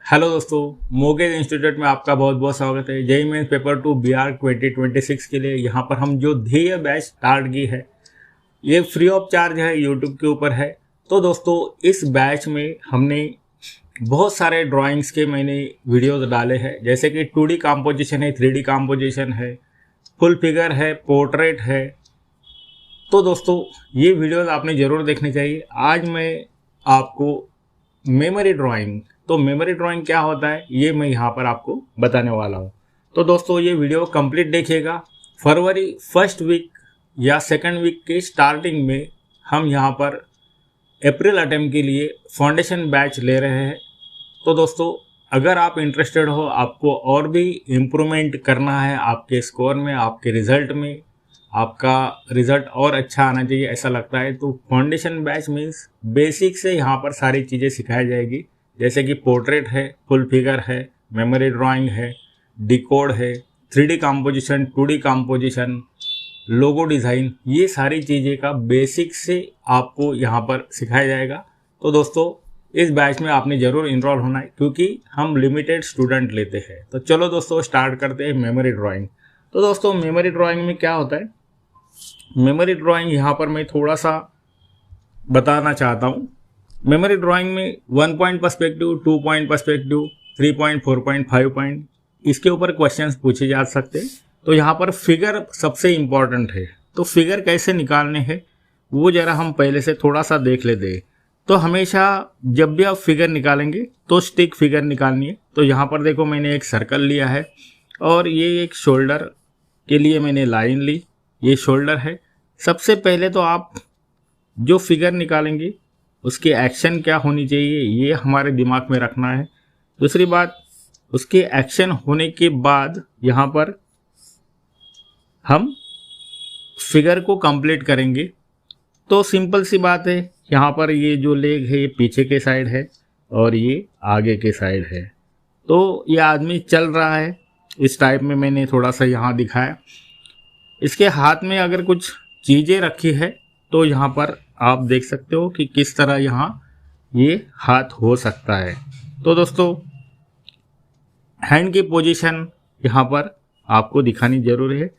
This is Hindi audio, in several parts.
हेलो दोस्तों, मोगेज इंस्टीट्यूट में आपका बहुत बहुत स्वागत है। जेईई मेंस पेपर 2 बिहार 2026 के लिए यहाँ पर हम जो ध्येय बैच स्टार्ट की है, ये फ्री ऑफ चार्ज है, यूट्यूब के ऊपर है। तो दोस्तों, इस बैच में हमने बहुत सारे ड्राइंग्स के मैंने वीडियोस डाले हैं, जैसे कि 2D कॉम्पोजिशन है, 3D कॉम्पोजिशन है, फुल फिगर है, पोर्ट्रेट है। तो दोस्तों, ये वीडियोस आपने ज़रूर देखनी चाहिए। आज मैं आपको मेमोरी ड्राइंग, तो मेमोरी ड्राइंग क्या होता है ये मैं यहाँ पर आपको बताने वाला हूँ। तो दोस्तों, ये वीडियो कंप्लीट देखिएगा। फरवरी फर्स्ट वीक या सेकंड वीक के स्टार्टिंग में हम यहाँ पर अप्रैल अटेम्प्ट के लिए फाउंडेशन बैच ले रहे हैं। तो दोस्तों, अगर आप इंटरेस्टेड हो, आपको और भी इम्प्रूवमेंट करना है आपके स्कोर में, आपके रिज़ल्ट में, आपका रिज़ल्ट और अच्छा आना चाहिए ऐसा लगता है, तो फाउंडेशन बैच मीन्स बेसिक से यहाँ पर सारी चीज़ें सिखाई जाएगी, जैसे कि पोर्ट्रेट है, फुल फिगर है, मेमोरी ड्राइंग है, डिकोड है, 3D composition, 2D composition, logo design, ये सारी चीज़ें का बेसिक से आपको यहाँ पर सिखाया जाएगा। तो दोस्तों, इस बैच में आपने ज़रूर इनरोल होना है, क्योंकि हम लिमिटेड स्टूडेंट लेते हैं। तो चलो दोस्तों, स्टार्ट करते हैं मेमोरी ड्राइंग। तो दोस्तों, मेमोरी ड्राइंग में क्या होता है, मेमोरी ड्राइंग यहाँ पर मैं थोड़ा सा बताना चाहता हूँ। मेमोरी ड्राइंग में 1 point perspective, 2 point perspective, 3 point, 4 point, 5 point, इसके ऊपर क्वेश्चंस पूछे जा सकते हैं। तो यहाँ पर फिगर सबसे इम्पॉर्टेंट है। तो फिगर कैसे निकालने हैं वो ज़रा हम पहले से थोड़ा सा देख लेते हैं। तो हमेशा जब भी आप फिगर निकालेंगे तो स्टिक फिगर निकालनी है। तो यहाँ पर देखो, मैंने एक सर्कल लिया है और ये एक शोल्डर के लिए मैंने लाइन ली, ये शोल्डर है। सबसे पहले तो आप जो फिगर निकालेंगे उसकी एक्शन क्या होनी चाहिए ये हमारे दिमाग में रखना है। दूसरी बात, उसके एक्शन होने के बाद यहाँ पर हम फिगर को कंप्लीट करेंगे। तो सिंपल सी बात है, यहाँ पर ये जो लेग है ये पीछे के साइड है और ये आगे के साइड है। तो ये आदमी चल रहा है, इस टाइप में मैंने थोड़ा सा यहाँ दिखाया। इसके हाथ में अगर कुछ चीज़ें रखी है तो यहाँ पर आप देख सकते हो कि किस तरह यहाँ ये हाथ हो सकता है। तो दोस्तों, हैंड की पोजीशन यहाँ पर आपको दिखानी जरूरी है।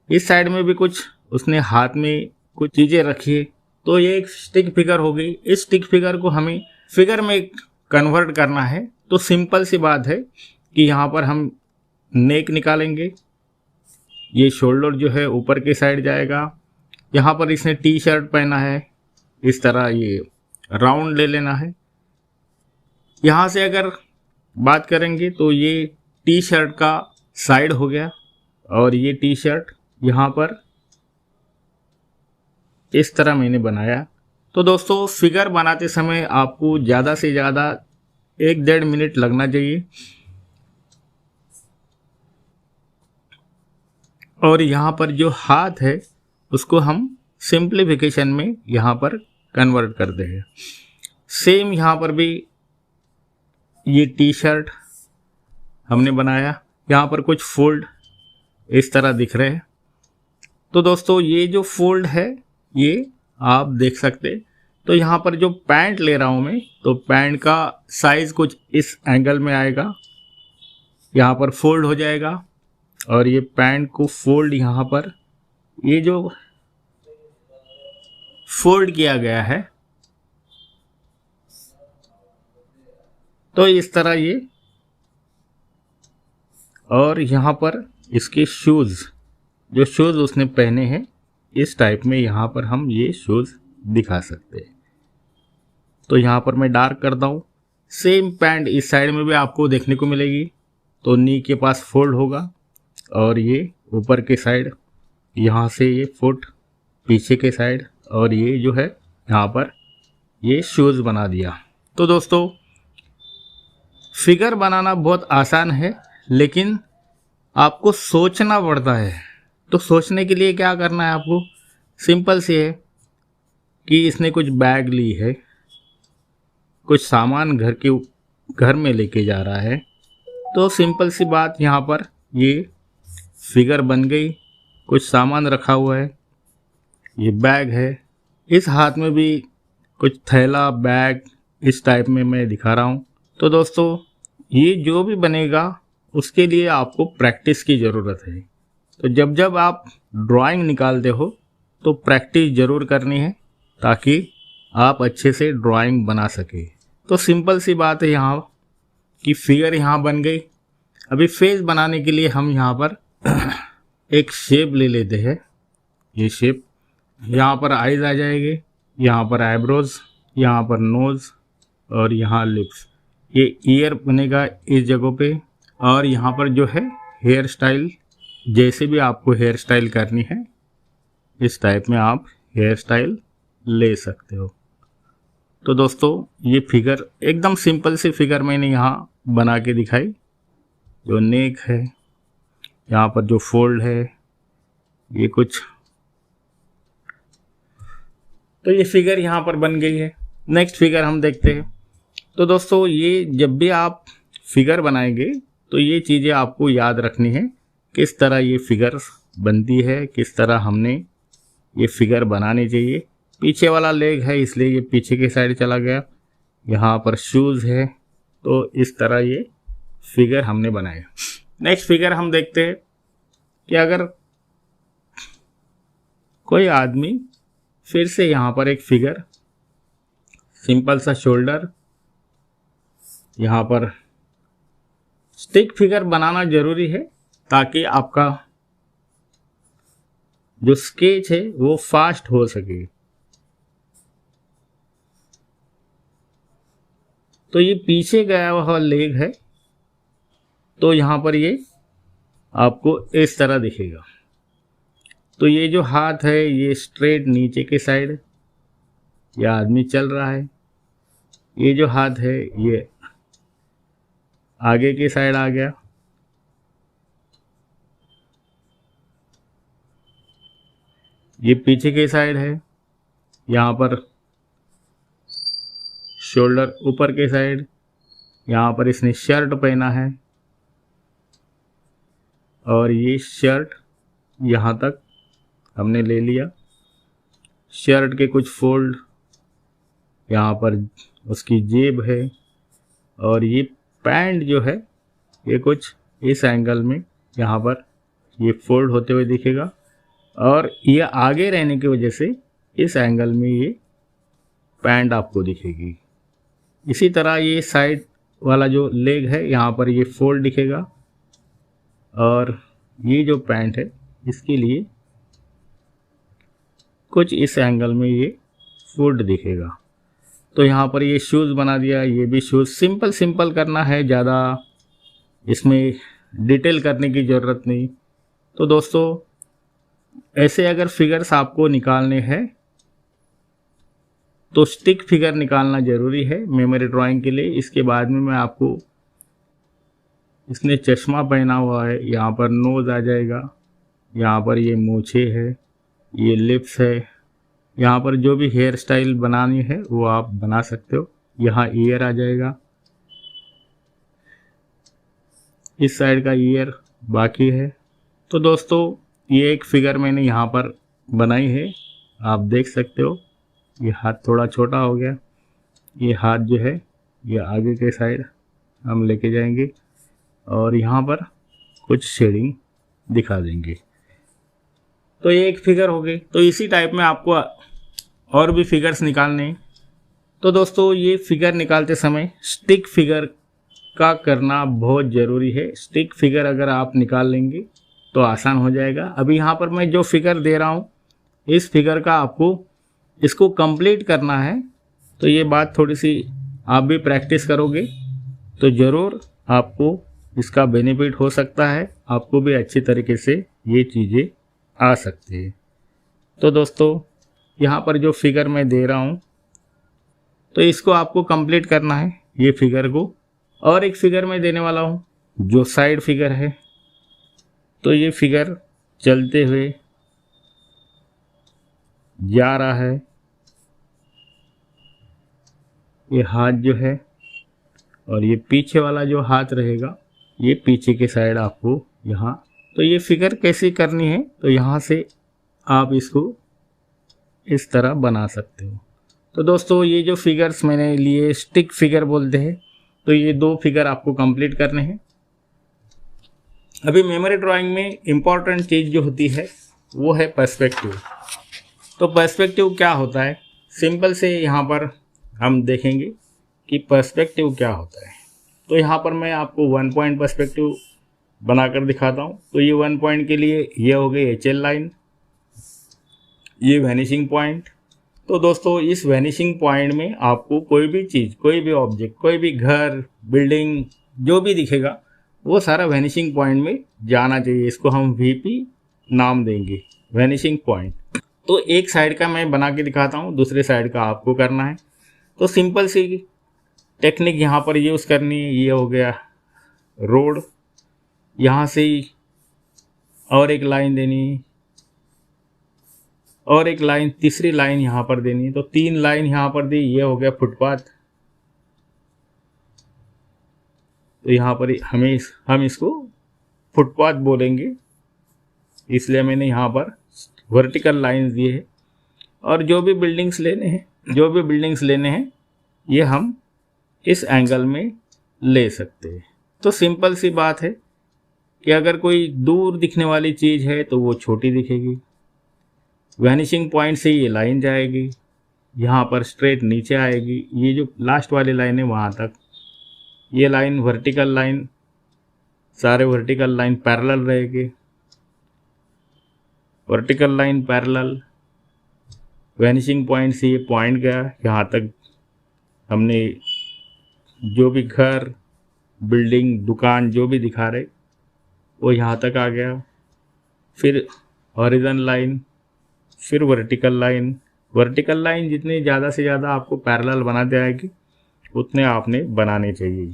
इस साइड में भी कुछ उसने हाथ में कुछ चीज़ें रखी है, तो ये एक स्टिक फिगर हो गई। इस स्टिक फिगर को हमें फिगर में कन्वर्ट करना है। तो सिंपल सी बात है कि यहाँ पर हम नेक निकालेंगे, ये शोल्डर जो है ऊपर के साइड जाएगा। यहाँ पर इसने टी शर्ट पहना है, इस तरह ये राउंड ले लेना है। यहाँ से अगर बात करेंगे तो ये टी शर्ट का साइड हो गया और ये टी शर्ट यहाँ पर इस तरह मैंने बनाया। तो दोस्तों, फिगर बनाते समय आपको ज़्यादा से ज़्यादा 1-1.5 मिनट लगना चाहिए। और यहाँ पर जो हाथ है उसको हम सिंप्लीफिकेशन में यहाँ पर कन्वर्ट करते हैं। सेम यहाँ पर भी ये टी शर्ट हमने बनाया, यहाँ पर कुछ फोल्ड इस तरह दिख रहे हैं। तो दोस्तों, ये जो फोल्ड है ये आप देख सकते हैं। तो यहाँ पर जो पैंट ले रहा हूँ मैं, तो पैंट का साइज़ कुछ इस एंगल में आएगा, यहाँ पर फोल्ड हो जाएगा और ये पैंट को फोल्ड, यहाँ पर ये जो फोल्ड किया गया है तो इस तरह ये, और यहाँ पर इसके शूज़, जो शूज़ उसने पहने हैं इस टाइप में यहाँ पर हम ये शूज़ दिखा सकते हैं। तो यहाँ पर मैं डार्क करता हूँ। सेम पैंट इस साइड में भी आपको देखने को मिलेगी। तो नी के पास फोल्ड होगा और ये ऊपर के साइड, यहाँ से ये फुट पीछे के साइड, और ये जो है यहाँ पर ये शूज़ बना दिया। तो दोस्तों, फिगर बनाना बहुत आसान है, लेकिन आपको सोचना पड़ता है। तो सोचने के लिए क्या करना है आपको, सिंपल सी है कि इसने कुछ बैग ली है, कुछ सामान घर में लेके जा रहा है। तो सिंपल सी बात, यहाँ पर ये फिगर बन गई, कुछ सामान रखा हुआ है, ये बैग है, इस हाथ में भी कुछ थैला बैग इस टाइप में मैं दिखा रहा हूँ। तो दोस्तों, ये जो भी बनेगा उसके लिए आपको प्रैक्टिस की ज़रूरत है। तो जब जब आप ड्राइंग निकालते हो तो प्रैक्टिस ज़रूर करनी है ताकि आप अच्छे से ड्राइंग बना सके। तो सिंपल सी बात है यहाँ कि फिगर यहाँ बन गई। अभी फेस बनाने के लिए हम यहाँ पर एक शेप ले लेते हैं। ये शेप यहाँ पर आइज आ जाएंगे, यहाँ पर आईब्रोज, यहाँ पर नोज़ और यहाँ लिप्स। ये ईयर बनेगा इस जगह पे। और यहाँ पर जो है हेयर स्टाइल, जैसे भी आपको हेयर स्टाइल करनी है इस टाइप में आप हेयर स्टाइल ले सकते हो। तो दोस्तों ये फिगर एकदम सिंपल सी फिगर मैंने यहाँ बना के दिखाई। जो नेक है, यहाँ पर जो फोल्ड है, ये कुछ, तो ये फिगर यहाँ पर बन गई है। नेक्स्ट फिगर हम देखते हैं। तो दोस्तों ये जब भी आप फिगर बनाएंगे तो ये चीज़ें आपको याद रखनी है, किस तरह ये फिगर बनती है, किस तरह हमने ये फिगर बनानी चाहिए। पीछे वाला लेग है इसलिए ये पीछे की साइड चला गया। यहाँ पर शूज़ है तो इस तरह ये फिगर हमने बनाया। नेक्स्ट फिगर हम देखते हैं कि अगर कोई आदमी फिर से यहाँ पर एक फिगर, सिंपल सा शोल्डर, यहाँ पर स्टिक फिगर बनाना जरूरी है ताकि आपका जो स्केच है वो फास्ट हो सके। तो ये पीछे गया हुआ लेग है तो यहाँ पर ये आपको इस तरह दिखेगा। तो ये जो हाथ है ये स्ट्रेट नीचे के साइड, ये आदमी चल रहा है। ये जो हाथ है ये आगे की साइड आ गया। ये पीछे की साइड है, यहाँ पर शोल्डर ऊपर के साइड। यहाँ पर इसने शर्ट पहना है और ये शर्ट यहाँ तक हमने ले लिया। शर्ट के कुछ फोल्ड, यहाँ पर उसकी जेब है और ये पैंट जो है ये कुछ इस एंगल में यहाँ पर ये फोल्ड होते हुए दिखेगा और ये आगे रहने की वजह से इस एंगल में ये पैंट आपको दिखेगी। इसी तरह ये साइड वाला जो लेग है यहाँ पर ये फोल्ड दिखेगा और ये जो पैंट है इसके लिए कुछ इस एंगल में ये फोल्ड दिखेगा। तो यहाँ पर ये शूज़ बना दिया। ये भी शूज़ सिंपल करना है, ज़्यादा इसमें डिटेल करने की ज़रूरत नहीं। तो दोस्तों ऐसे अगर फिगर्स आपको निकालने हैं तो स्टिक फिगर निकालना ज़रूरी है मेमोरी ड्राइंग के लिए। इसके बाद में मैं आपको, इसने चश्मा पहना हुआ है, यहाँ पर नोज़ आ जाएगा, यहाँ पर ये मूछे है, ये लिप्स है, यहाँ पर जो भी हेयर स्टाइल बनानी है वो आप बना सकते हो। यहाँ ईयर आ जाएगा, इस साइड का ईयर बाकी है। तो दोस्तों ये एक फिगर मैंने यहाँ पर बनाई है, आप देख सकते हो। ये हाथ थोड़ा छोटा हो गया, ये हाथ जो है ये आगे के साइड हम लेके जाएंगे और यहाँ पर कुछ शेडिंग दिखा देंगे। तो ये एक फिगर हो गई। तो इसी टाइप में आपको और भी फिगर्स निकालने हैं। तो दोस्तों ये फिगर निकालते समय स्टिक फिगर का करना बहुत ज़रूरी है। स्टिक फिगर अगर आप निकाल लेंगे तो आसान हो जाएगा। अभी यहाँ पर मैं जो फिगर दे रहा हूँ इस फिगर का आपको इसको कंप्लीट करना है। तो ये बात थोड़ी सी आप भी प्रैक्टिस करोगे तो ज़रूर आपको इसका बेनिफिट हो सकता है, आपको भी अच्छी तरीके से ये चीज़ें आ सकती है। तो दोस्तों यहाँ पर जो फिगर मैं दे रहा हूँ तो इसको आपको कंप्लीट करना है ये फिगर को। और एक फिगर मैं देने वाला हूँ जो साइड फिगर है। तो ये फिगर चलते हुए जा रहा है, ये हाथ जो है और ये पीछे वाला जो हाथ रहेगा ये पीछे के साइड आपको यहाँ। तो ये फिगर कैसे करनी है तो यहाँ से आप इसको इस तरह बना सकते हो। तो दोस्तों ये जो फिगर्स मैंने लिए स्टिक फिगर बोलते हैं, तो ये 2 फिगर आपको कंप्लीट करने हैं। अभी मेमोरी ड्राइंग में इम्पॉर्टेंट चीज़ जो होती है वो है पर्सपेक्टिव। तो पर्सपेक्टिव क्या होता है, सिंपल से यहाँ पर हम देखेंगे कि पर्सपेक्टिव क्या होता है। तो यहाँ पर मैं आपको 1 पॉइंट पर्सपेक्टिव बनाकर दिखाता हूँ। तो ये 1 पॉइंट के लिए ये हो गई HL लाइन, ये वैनिशिंग पॉइंट। तो दोस्तों इस वैनिशिंग पॉइंट में आपको कोई भी चीज़, कोई भी ऑब्जेक्ट, कोई भी घर, बिल्डिंग जो भी दिखेगा वो सारा वैनिशिंग पॉइंट में जाना चाहिए। इसको हम VP नाम देंगे, वैनिशिंग पॉइंट। तो एक साइड का मैं बना के दिखाता हूँ, दूसरे साइड का आपको करना है। तो सिंपल सी टेक्निक यहाँ पर यूज़ करनी है। ये हो गया रोड, यहाँ से ही और एक लाइन देनी, और एक लाइन, तीसरी लाइन यहाँ पर देनी है। तो 3 लाइन यहाँ पर दी, ये हो गया फुटपाथ। तो यहाँ पर हम इसको फुटपाथ बोलेंगे, इसलिए मैंने यहाँ पर वर्टिकल लाइंस दिए हैं। और जो भी बिल्डिंग्स लेने हैं ये हम इस एंगल में ले सकते हैं। तो सिंपल सी बात है कि अगर कोई दूर दिखने वाली चीज़ है तो वो छोटी दिखेगी। वैनिशिंग पॉइंट से ये लाइन जाएगी, यहाँ पर स्ट्रेट नीचे आएगी। ये जो लास्ट वाली लाइन है वहाँ तक ये लाइन वर्टिकल लाइन, सारे वर्टिकल लाइन पैरेलल रहेगी। Vertical line parallel, vanishing point से ये पॉइंट गया यहाँ तक। हमने जो भी घर, बिल्डिंग, दुकान जो भी दिखा रहे वो यहाँ तक आ गया। फिर हॉरिजॉन्टल लाइन, फिर वर्टिकल लाइन। वर्टिकल लाइन जितनी ज़्यादा से ज़्यादा आपको पैरेलल बनाते आएगी उतने आपने बनाने चाहिए।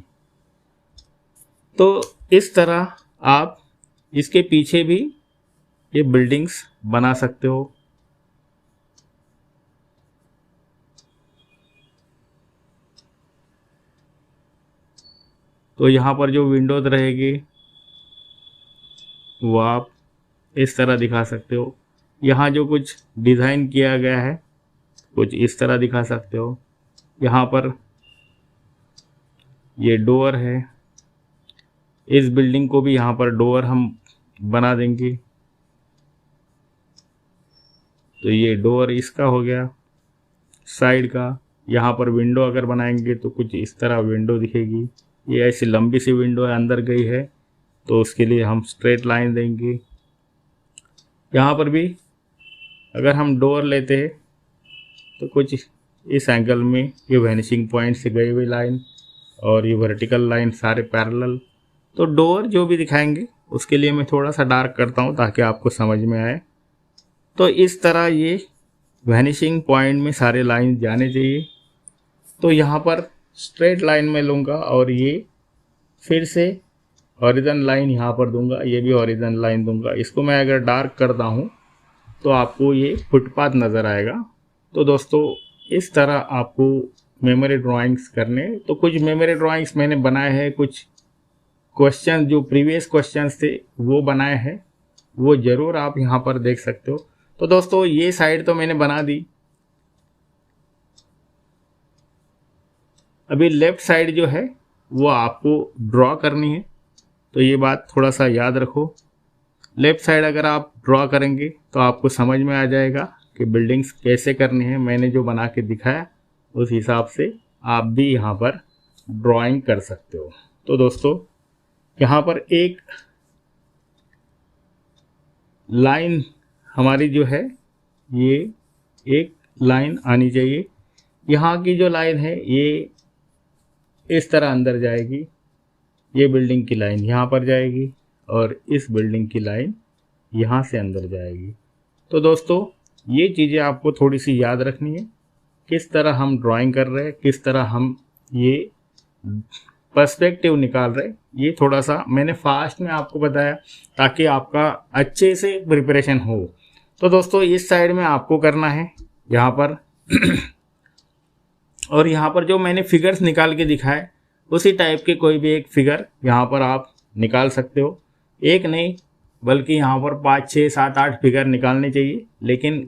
तो इस तरह आप इसके पीछे भी ये बिल्डिंग्स बना सकते हो। तो यहाँ पर जो विंडोज रहेगी वो आप इस तरह दिखा सकते हो। यहाँ जो कुछ डिज़ाइन किया गया है कुछ इस तरह दिखा सकते हो। यहाँ पर ये डोर है, इस बिल्डिंग को भी यहाँ पर डोर हम बना देंगे। तो ये डोर इसका हो गया साइड का। यहाँ पर विंडो अगर बनाएंगे तो कुछ इस तरह विंडो दिखेगी। ये ऐसी लंबी सी विंडो है, अंदर गई है, तो उसके लिए हम स्ट्रेट लाइन देंगे। यहाँ पर भी अगर हम डोर लेते हैं तो कुछ इस एंगल में ये वैनिशिंग पॉइंट से गई हुई लाइन और ये वर्टिकल लाइन सारे पैरेलल। तो डोर जो भी दिखाएंगे उसके लिए मैं थोड़ा सा डार्क करता हूँ ताकि आपको समझ में आए। तो इस तरह ये वैनिशिंग पॉइंट में सारे लाइन जाने चाहिए। तो यहाँ पर स्ट्रेट लाइन में लूँगा और ये फिर से हॉरिजॉन्टल लाइन यहाँ पर दूंगा, ये भी हॉरिजॉन्टल लाइन दूंगा। इसको मैं अगर डार्क करता हूँ तो आपको ये फुटपाथ नज़र आएगा। तो दोस्तों इस तरह आपको मेमोरी ड्राइंग्स करने। तो कुछ मेमोरी ड्राइंग्स मैंने बनाए हैं, कुछ क्वेश्चन जो प्रीवियस क्वेश्चंस थे वो बनाए हैं, वो ज़रूर आप यहाँ पर देख सकते हो। तो दोस्तों ये साइड तो मैंने बना दी। अभी लेफ़्ट साइड जो है वो आपको ड्रॉ करनी है। तो ये बात थोड़ा सा याद रखो। लेफ़्ट साइड अगर आप ड्रॉ करेंगे तो आपको समझ में आ जाएगा कि बिल्डिंग्स कैसे करनी है। मैंने जो बना के दिखाया उस हिसाब से आप भी यहाँ पर ड्राइंग कर सकते हो। तो दोस्तों यहाँ पर एक लाइन हमारी जो है ये एक लाइन आनी चाहिए। यहाँ की जो लाइन है ये इस तरह अंदर जाएगी। ये बिल्डिंग की लाइन यहाँ पर जाएगी और इस बिल्डिंग की लाइन यहाँ से अंदर जाएगी। तो दोस्तों ये चीज़ें आपको थोड़ी सी याद रखनी है, किस तरह हम ड्राइंग कर रहे हैं, किस तरह हम ये पर्सपेक्टिव निकाल रहे हैं। ये थोड़ा सा मैंने फास्ट में आपको बताया ताकि आपका अच्छे से प्रिपरेशन हो। तो दोस्तों इस साइड में आपको करना है यहाँ पर और यहाँ पर जो मैंने फिगर्स निकाल के दिखाए उसी टाइप के कोई भी एक फिगर यहाँ पर आप निकाल सकते हो। एक नहीं बल्कि यहाँ पर 5, 6, 7, 8 फिगर निकालने चाहिए। लेकिन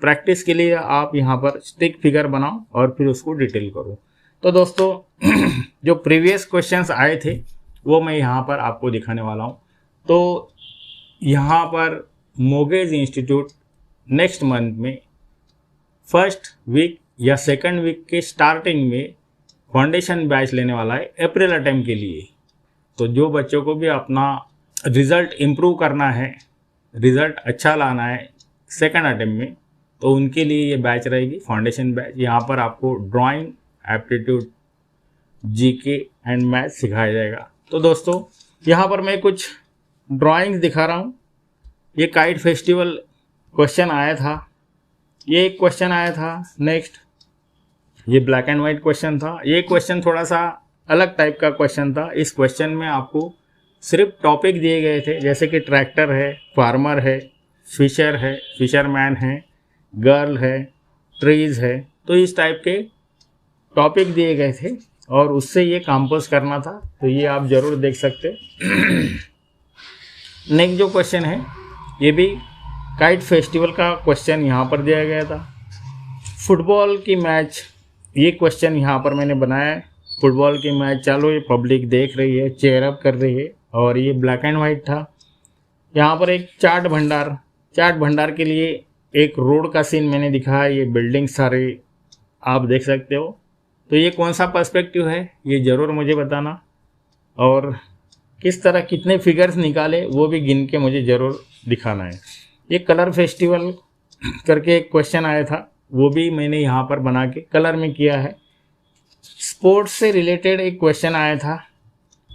प्रैक्टिस के लिए आप यहाँ पर स्टिक फिगर बनाओ और फिर उसको डिटेल करो। तो दोस्तों जो प्रीवियस क्वेश्चंस आए थे वो मैं यहाँ पर आपको दिखाने वाला हूँ। तो यहाँ पर मोगेज इंस्टीट्यूट नेक्स्ट मंथ में फर्स्ट वीक या सेकंड वीक के स्टार्टिंग में फाउंडेशन बैच लेने वाला है अप्रैल अटेम्प्ट के लिए। तो जो बच्चों को भी अपना रिज़ल्ट इम्प्रूव करना है, रिज़ल्ट अच्छा लाना है सेकंड अटेम्प्ट में, तो उनके लिए ये बैच रहेगी फाउंडेशन बैच। यहाँ पर आपको drawing, aptitude, GK and math सिखाया जाएगा। तो दोस्तों यहाँ पर मैं कुछ ड्राइंग्स दिखा रहा हूँ। ये काइट फेस्टिवल क्वेश्चन आया था, ये एक क्वेश्चन आया था। नेक्स्ट ये ब्लैक एंड वाइट क्वेश्चन था। ये क्वेश्चन थोड़ा सा अलग टाइप का क्वेश्चन था। इस क्वेश्चन में आपको सिर्फ टॉपिक दिए गए थे, जैसे कि ट्रैक्टर है, फार्मर है, फिशर है, फिशरमैन है, गर्ल है, ट्रीज़ है। तो इस टाइप के टॉपिक दिए गए थे और उससे ये कंपोज करना था। तो ये आप ज़रूर देख सकते। नेक्स्ट जो क्वेश्चन है ये भी काइट फेस्टिवल का क्वेश्चन यहाँ पर दिया गया था। फुटबॉल की मैच, ये क्वेश्चन यहाँ पर मैंने बनाया है। फुटबॉल की मैच चालू है, पब्लिक देख रही है, चेयर अप कर रही है, और ये ब्लैक एंड वाइट था। यहाँ पर एक चाट भंडार के लिए एक रोड का सीन मैंने दिखाया। ये बिल्डिंग सारे आप देख सकते हो। तो ये कौन सा पर्सपेक्टिव है ये ज़रूर मुझे बताना, और किस तरह कितने फिगर्स निकाले वो भी गिन के मुझे ज़रूर दिखाना है। ये कलर फेस्टिवल करके एक क्वेश्चन आया था, वो भी मैंने यहाँ पर बना के कलर में किया है। स्पोर्ट्स से रिलेटेड एक क्वेश्चन आया था,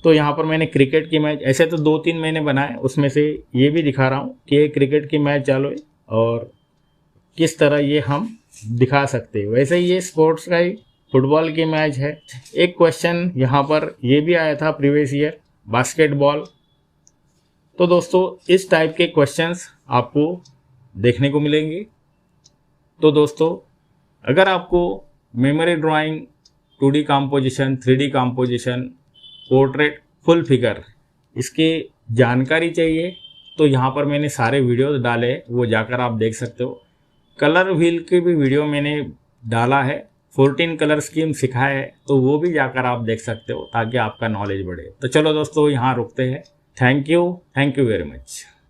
तो यहाँ पर मैंने क्रिकेट की मैच, ऐसे तो 2-3 मैंने बनाए, उसमें से ये भी दिखा रहा हूँ कि क्रिकेट की मैच चालू है और किस तरह ये हम दिखा सकते हैं। वैसे ही ये स्पोर्ट्स का ही फुटबॉल की मैच है। एक क्वेश्चन यहाँ पर ये भी आया था प्रीवियस ईयर, बास्केटबॉल। तो दोस्तों इस टाइप के क्वेश्चंस आपको देखने को मिलेंगे। तो दोस्तों अगर आपको memory drawing, 2D composition, 3D composition, portrait, full figure इसकी जानकारी चाहिए तो यहाँ पर मैंने सारे वीडियोस डाले, वो जाकर आप देख सकते हो। कलर व्हील की भी वीडियो मैंने डाला है, 14 कलर स्कीम सिखाया है, तो वो भी जाकर आप देख सकते हो ताकि आपका नॉलेज बढ़े। तो चलो दोस्तों यहाँ रुकते हैं। Thank you very much.